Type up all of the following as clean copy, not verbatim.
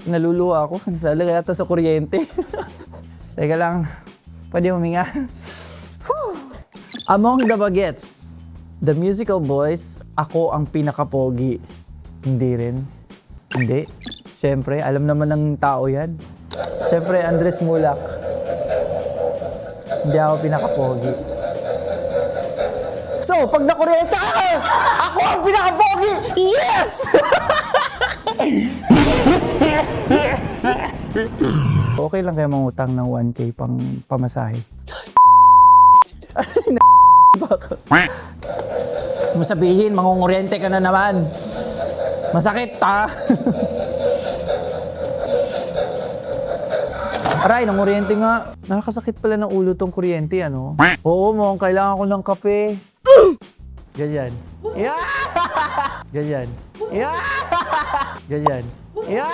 Naluluwa ako. Talaga yata sa kuryente. Teka lang. Pwede huminga. Among the Bagets, the musical boys, ako ang pinaka-pogi. Hindi rin. Hindi. Siyempre, alam naman ng tao yan. Siyempre, Andres Mulak. Hindi ako pinaka-pogi. So, pag nakuryente ako ang pinaka-pogi! Yes! Okay lang kayo mangutang ng 1K pang pamasahe. Mo sabihin, mangunguryente ka na naman. Masakit, ha? Aray, nanguryente nga. Nakakasakit pala ng ulo tong kuryente, ano? Oo, mo, kailangan ko ng kape. Ganyan. Yeah! Ganyan. Yeah! Ganyan. Yeah!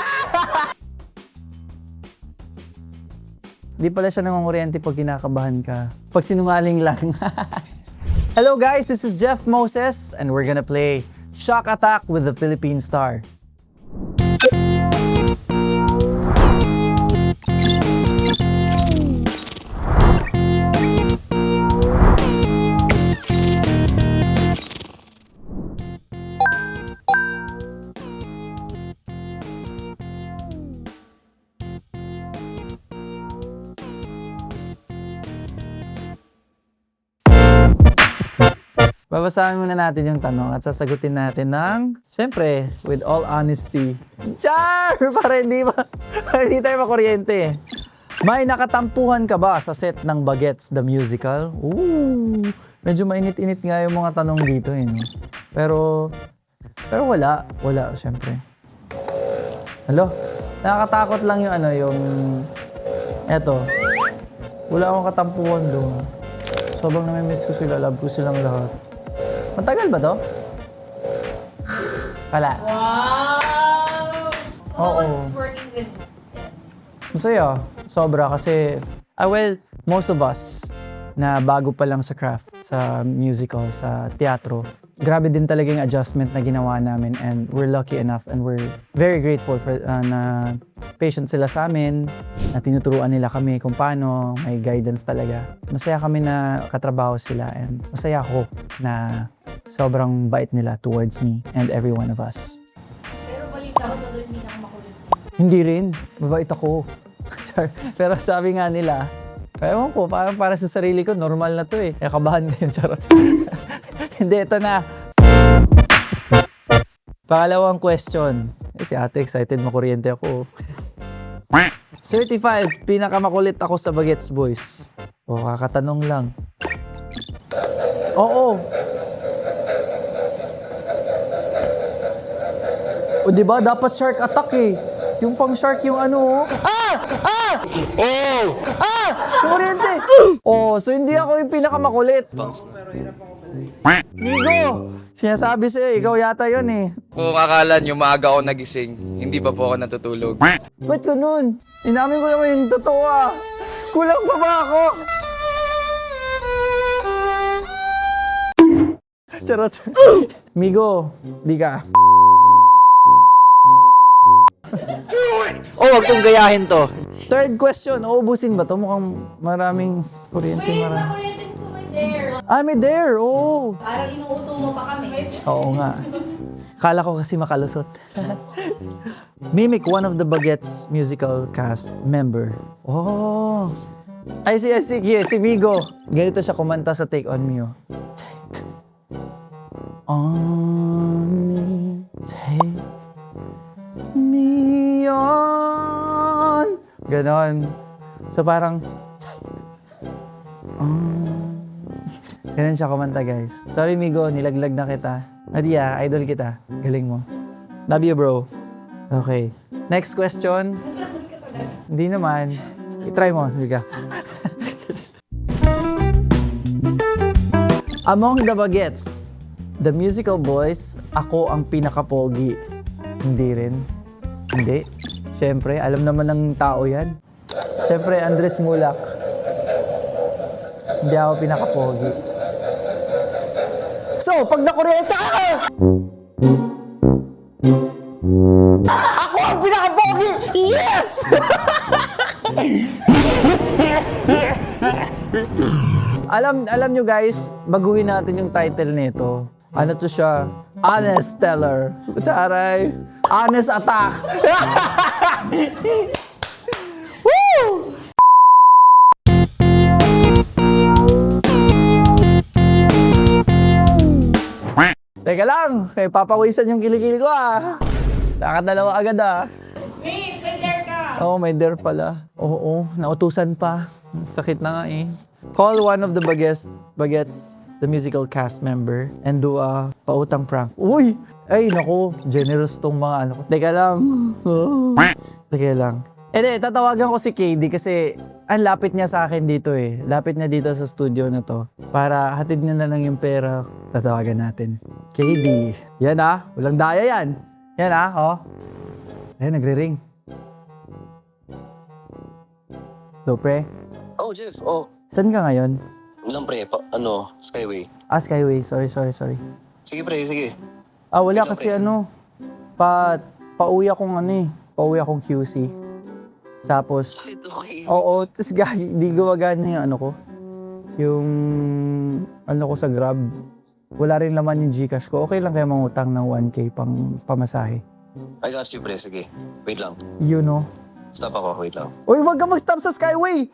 Di pala siya nangunguryente pag kinakabahan ka. Pag sinungaling lang. Hello guys, this is Jeff Moses and we're gonna play Shock Attack with the Philippine Star. Babasahin muna natin yung tanong at sasagutin natin ng, siyempre, with all honesty. Char! Para hindi tayo makuryente. May nakatampuhan ka ba sa set ng Bagets the Musical? Ooh, medyo mainit-init nga yung mga tanong dito eh. No? Pero wala, siyempre. Hello? Nakakatakot lang yung eto. Wala akong katampuhan doon. Sobrang namimiss ko sila, love ko silang lahat. Matagal ba to? Wala. Wow! So Oo. how was working with them? Masaya. Sobra kasi, well, most of us na bago pa lang sa craft, sa musical, sa teatro, grabe din talaga yung adjustment na ginawa namin and we're lucky enough and we're very grateful for na patient sila sa amin, na tinuturuan nila kami kung paano, may guidance talaga. Masaya kami na katrabaho sila and masaya ako na sobrang bait nila towards me and every one of us. Pero balita ko doon hindi na makulit. Hindi rin. Mabait ako. Pero sabi nga nila, ewan ko, parang para sa sarili ko, normal na to eh. Kaya kabahan kayo, charot. Hindi, ito na. Pangalawang question. Si ate, excited makuryente ako. Certified, pinakamakulit ako sa Bagets Boys. O, kakatanong lang. Oo. O, diba? Dapat shark attack eh. Yung pang shark yung ano. Oh! Kuryente! Oh, so hindi ako yung pinakamakulit. Migo! Sinasabi sa'yo, ikaw yata yun eh. Kung akala nyo maaga ako nagising, hindi pa po ako natutulog. Ba't ganun? Inamin ko naman yung totoo ah. Kulang pa ba ako? Charot. Migo, di ka. Oh, wag kong gayahin to. Third question, uubusin ba to? Mukhang maraming kuryente. Wait, Marami. makulitin ko may dare. May dare, oh. Parang inuuto mo pa kami. Oo nga. Kala ko kasi makalusot. Mimic one of the Bagets musical cast member. Oh. Ay, si Migo. Ganito siya kumanta sa Take On Me. Oh. Take on me, take me on. Ganon. So parang, ganon siya kumanta, guys. Sorry, Migo, nilaglag na kita. Nadia, idol kita. Galing mo. Love you, bro. Okay. Next question. Hindi naman. I-try mo, Miga. Among the Bagets, the musical boys, ako ang pinaka-pogi. Hindi rin. Hindi. Siyempre, alam naman ng tao yan. Siyempre, Andres Mulak. Hindi ako pinaka-pogi. So, pag nakuryente ako ang pinaka-pogi! Yes! alam nyo guys, baguhin natin yung title nito. Ano to siya? Honest Teller. Charay. Honest Attack. Woo! Teka lang, may papawisan yung kilikili ko ah. Nakadalawa agad ah. Wait, may dare ka! Oo, may dare pala. Oo, nautusan pa. Sakit na nga eh. Call one of the bagets, the musical cast member, and do a pautang prank. Uy! Ay, naku, generous tong mga ano ko. Teka lang. Teka lang. Tatawagan ko si KD kasi ang lapit niya sa akin dito eh. Lapit niya dito sa studio na to. Para hatid niya na lang yung pera. Tatawagan natin. KD. Yan ah. Walang daya yan. Yan ah. Oh. Ayan, nagre-ring. Hello, pre. Oh, Jeff. Oh, Saan ka ngayon? lang pre. Skyway. Ah, Skyway. Sorry. Sige pre, sige. Ah, wala Ikaw, kasi pre. pauwi akong pauwi akong QC. Tapos, Ito, okay. oo, tapos di gumagana yung ano ko. Yung ano ko sa Grab. Wala rin laman yung Gcash ko. Okay lang kaya mangutang ng 1K pang pamasahe. I got you pre, sige. Wait lang. You know. Stop ako, wait lang. Uy, wag ka mag-stop sa Skyway!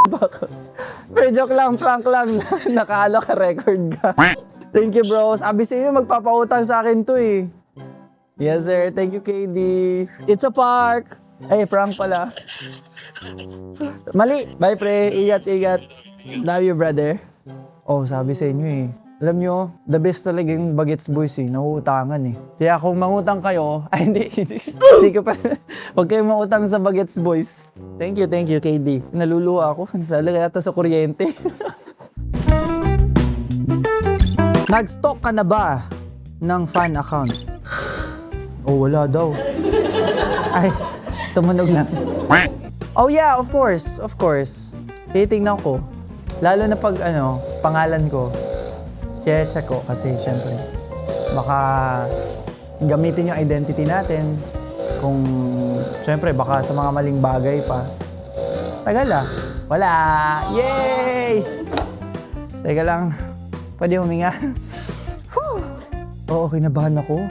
Baka. Pero joke lang, prank lang. Nakaalo ka, record ka. Thank you, bro. Sabi sa iyo, magpapautang sa akin to eh. Yes, sir. Thank you, KD. It's a park. Ay, prank pala. Mali. Bye, pre. Ingat. Love you, brother. Oh, sabi sa inyo eh. Alam nyo, the best talaga yung Bagets Boys eh. Nauutangan eh. Kaya kung mangutang kayo, ay hindi ko pa. Huwag kayong mangutang sa Bagets Boys. Thank you, KD. Naluluwa ako. Talaga yata sa kuryente. Nag-stalk ka na ba ng fan account? Oh, wala daw. Ay, tumunog lang. Oh yeah, of course. Titingnan ko. Lalo na pag pangalan ko. Check ko kasi syempre baka gamitin yung identity natin kung syempre baka sa mga maling bagay pa. Tagal ah. Wala. Yay! Teka lang. Pwede huminga. Oo, kinabahan ako.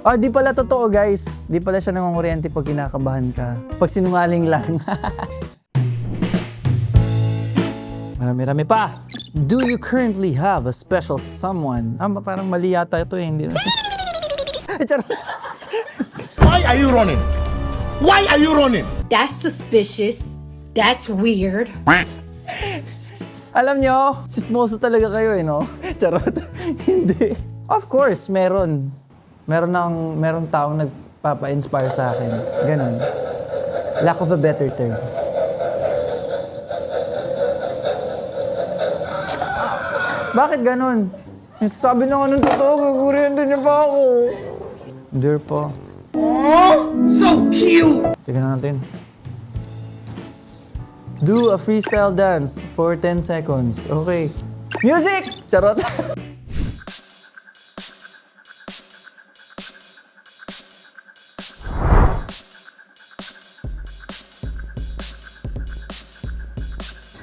Ah, di pala totoo guys. Di pala siya nangunguryente pag kinakabahan ka. Pag sinungaling lang. Marami-rami pa. Do you currently have a special someone? Parang mali yata ito eh. Hindi na. Charot. Why are you running? Why are you running? That's suspicious. That's weird. Alam nyo, chismoso talaga kayo eh, no? Charot. Hindi. Of course, meron. Meron taong nagpapa-inspire sa akin. Ganon. Lack of a better term. Bakit ganon? Sabi na nga ng totoo, kukuryente niya pa ako. Dear pa. So cute! Tignan natin. Do a freestyle dance for 10 seconds. Okay. Music! Charot.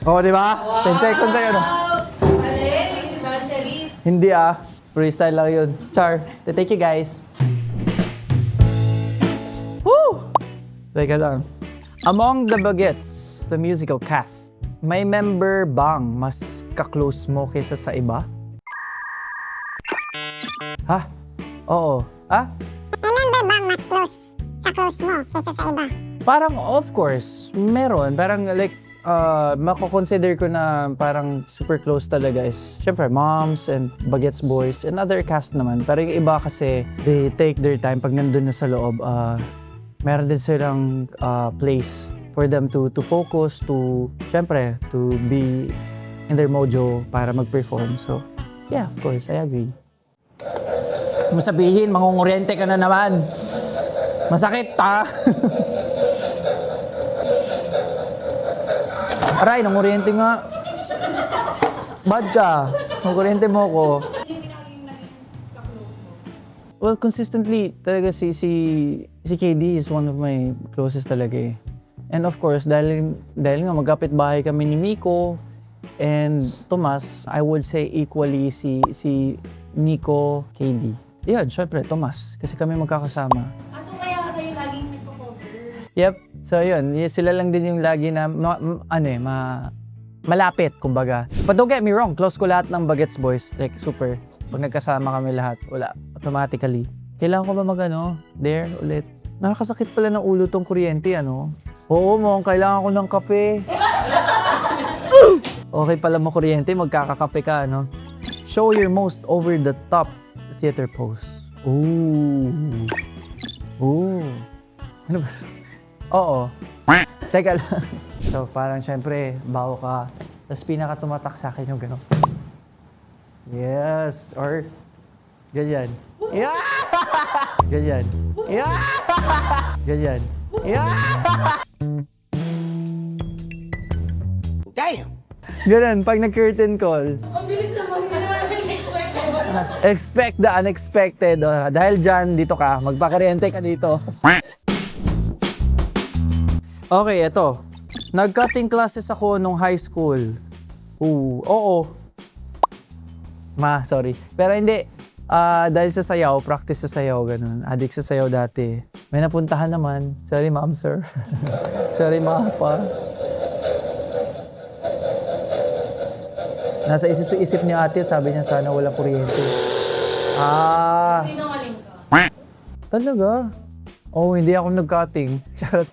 Oh, di ba? 10 seconds na yun. Oh. Alin, yung danceries. Hindi ah. Freestyle lang yun. Char. Thank you guys. Woo! Teka lang. Among the Bagets, the musical cast, may member bang mas ka-close mo kaysa sa iba? Ha? Oo. Ha? May member bang mas ka-close mo kaysa sa iba? Parang of course, meron. Parang like, mako-consider ko na parang super close talaga is syempre moms and Bagets Boys and other cast naman. Pero yung iba kasi they take their time pag nandun na sa loob. Meron din silang place for them to focus, to syempre to be in their mojo para mag-perform. So yeah, of course, I agree. Masabihin, mangunguryente ka na naman. Masakit ta. Aray, nanguryente nga. Bad ka. Nanguryente mo ko. Well, consistently, talaga si KD is one of my closest talaga eh. And of course, dahil nga magkapit bahay kami ni Nico and Tomas, I would say equally si Nico, KD. Yeah, syempre, Tomas. Kasi kami magkakasama. Aso kaya kayo laging nagpo-cover? Yep. So yun, sila lang din yung lagi na malapit, kumbaga. But don't get me wrong, close ko lahat ng Bagets Boys. Like, super. Pag nagkasama kami lahat, wala. Automatically. Kailangan ko ba there ulit? Nakakasakit pala ng ulo tong kuryente, ano? Oo, mo, kailangan ko ng kape. Okay pala mo kuryente, magkakakape ka, ano? Show your most over-the-top theater pose. Ooh. Ooh. Ano ba? Oo. Teka lang. So, parang syempre, bawo ka. Tapos pinaka-tumatak sa akin yung gano'n. Yes. Or, ganyan. Yeah! Ganyan. Yeah! Ganyan. Yeah! Damn! Ganun, pag nag-curtain calls. Ang bilis naman na expect ko. Expect the unexpected. Dahil dyan, dito ka. Magpakaryente ka dito. Okay, eto. Nag-cutting classes ako nung high school. Oo. Sorry. Pero hindi. Dahil sa sayaw, practice sa sayaw, ganun. Addict sa sayaw dati. May napuntahan naman. Sorry, ma'am, sir. Sorry, ma'am, pa. Nasa isip ni ate, sabi niya sana walang kuryente. Sinungaling ka. Talaga? Oh, hindi ako nag-cutting. Charot.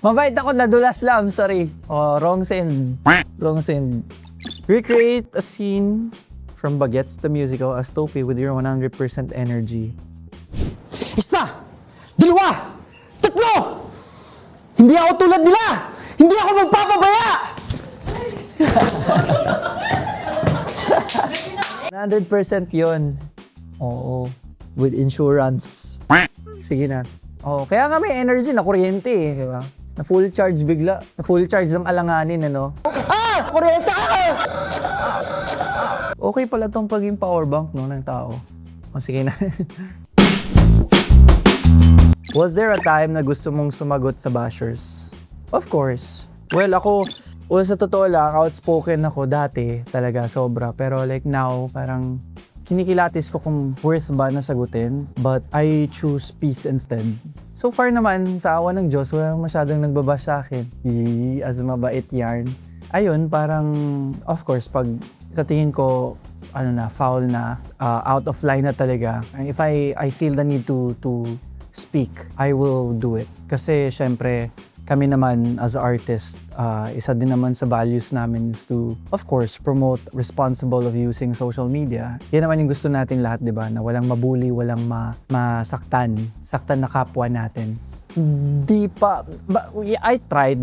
Mabait ako, nadulas lang. Sorry. Oh, wrong send. Wrong send. Recreate a scene from Bagets the Musical as Topi with your 100% energy. 1, 2, 3! Hindi ako tulad nila! Hindi ako magpapabaya! 100% yun. Oo. With insurance. Sige na. Oh, kaya nga may energy na kuryente eh, di ba? Na full charge bigla. Na full charge ng alanganin, ano? Kuryente ka! Okay pala tong paging power bank, no, ng tao. O, sige na. Was there a time na gusto mong sumagot sa bashers? Of course. Well, sa totoo lang, outspoken ako dati, talaga, sobra. Pero like now, parang kinikilatis ko kung worth ba na sagutin, but I choose peace instead. So far naman, sa awa ng Diyos, wala masyadong nagbabash sa akin. As mabait yarn. Ayun, parang, of course, pag sa tingin ko, foul na, out of line na talaga. And if I feel the need to speak, I will do it. Kasi, syempre, kami naman as artist, isa din naman sa values namin is to, of course, promote responsible of using social media. Yan naman yung gusto natin lahat, di ba? Na walang mabuli, walang masaktan. Saktan na kapwa natin. I tried.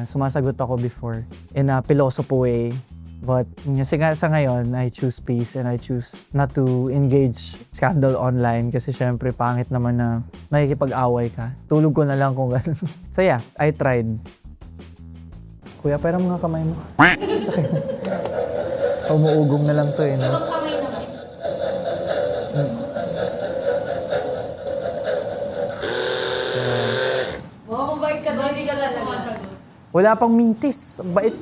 Sumasagot ako before in a philosophy way. But sa ngayon, I choose peace and I choose not to engage scandal online kasi syempre pangit naman na makikipag-away ka. Tulog ko na lang kung gano'n. So yeah, I tried. Kuya, pero mga kamay mo. Sakit. Umuugong na lang to eh. No? Ibang kamay naman. Mababait ka doon, hindi ka na sumasagot. Wala pang mintis. Ang bait.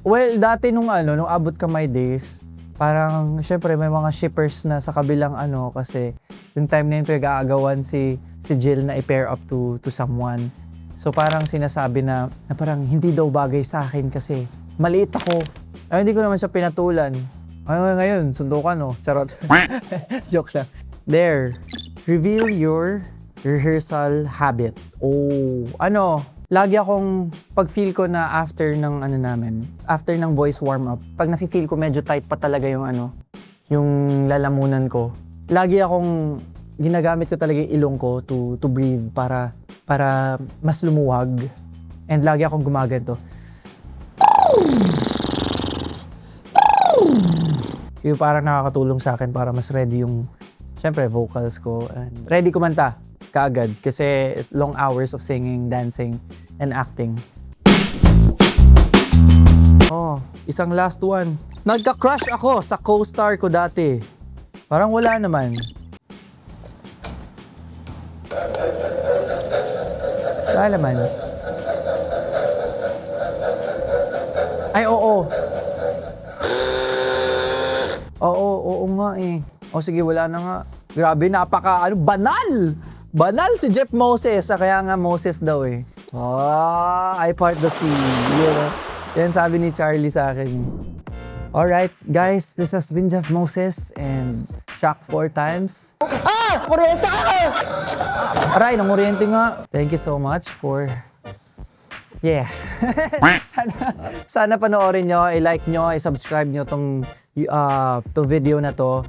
Well, dati nung abot kamay days, parang syempre may mga shippers na sa kabilang kasi yung time na yun pinag-aagawan si Jill na i-pair up to someone. So parang sinasabi na parang hindi daw bagay sa akin kasi maliit ako. Ay, hindi ko naman siya pinatulan. Ay, ngayon, sundukan no. Charot. Joke lang. There. Reveal your rehearsal habit. Oh, lagi akong, pag feel ko na after ng after ng voice warm-up, pag nafe-feel ko medyo tight pa talaga yung lalamunan ko, lagi akong, ginagamit ko talaga yung ilong ko to breathe para mas lumuwag. And lagi akong gumaganto. Yung parang nakakatulong sa akin para mas ready yung, syempre, vocals ko. And ready kumanta kaagad kasi long hours of singing, dancing, and acting. Oh, isang last one. Nagka-crush ako sa co-star ko dati. Parang wala naman. Wala naman. Ay, oo. Oo nga eh. O sige, wala na nga. Grabe, banal! Banal si Jeff Moses. Kaya nga Moses daw eh. I part the sea. Yan sabi ni Charlie sa akin. Alright, guys, this has been Jeff Moses and shock 4 times. Kuryente ka! Aray, nanguryente nga. Thank you so much for... Yeah. sana panoorin nyo, i-like nyo, i-subscribe nyo tong video na to.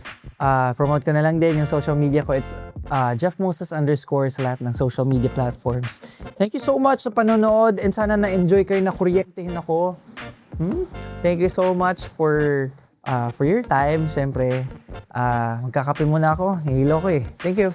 Promote ko na lang din yung social media ko. It's Jeff Moses _ sa lahat ng social media platforms. Thank you so much sa panonood and sana na-enjoy kayo na kuryentehin ako. Thank you so much for your time. Siyempre, magkakape muna ako. Nahilo ko eh. Thank you.